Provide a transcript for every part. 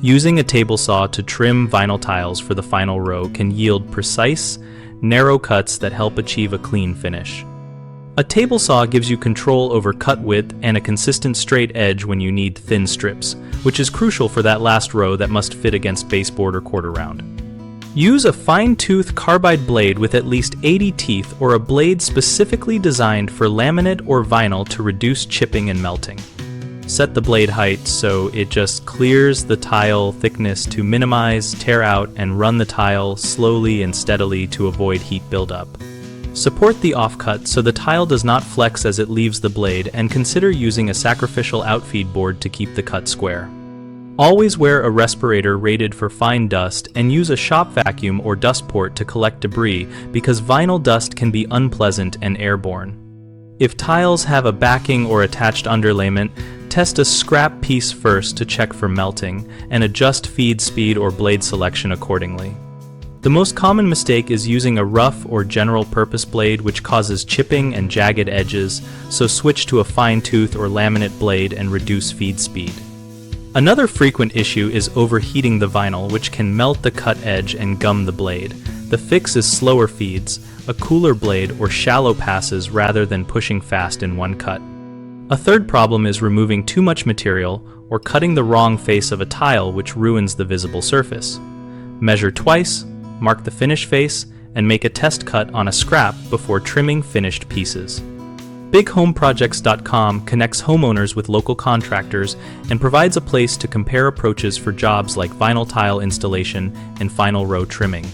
Using a table saw to trim vinyl tiles for the final row can yield precise, narrow cuts that help achieve a clean finish. A table saw gives you control over cut width and a consistent straight edge when you need thin strips, which is crucial for that last row that must fit against baseboard or quarter round. Use a fine-tooth carbide blade with at least 80 teeth or a blade specifically designed for laminate or vinyl to reduce chipping and melting. Set the blade height so it just clears the tile thickness to minimize tear out, and run the tile slowly and steadily to avoid heat buildup. Support the offcut so the tile does not flex as it leaves the blade, and consider using a sacrificial outfeed board to keep the cut square. Always wear a respirator rated for fine dust and use a shop vacuum or dust port to collect debris because vinyl dust can be unpleasant and airborne. If tiles have a backing or attached underlayment, test a scrap piece first to check for melting and adjust feed speed or blade selection accordingly. The most common mistake is using a rough or general purpose blade, which causes chipping and jagged edges, so switch to a fine tooth or laminate blade and reduce feed speed. Another frequent issue is overheating the vinyl, which can melt the cut edge and gum the blade. The fix is slower feeds, a cooler blade, or shallow passes rather than pushing fast in one cut. A third problem is removing too much material or cutting the wrong face of a tile, which ruins the visible surface. Measure twice, mark the finish face, and make a test cut on a scrap before trimming finished pieces. BigHomeProjects.com connects homeowners with local contractors and provides a place to compare approaches for jobs like vinyl tile installation and final row trimming.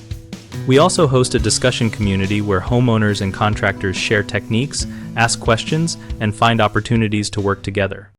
We also host a discussion community where homeowners and contractors share techniques, ask questions, and find opportunities to work together.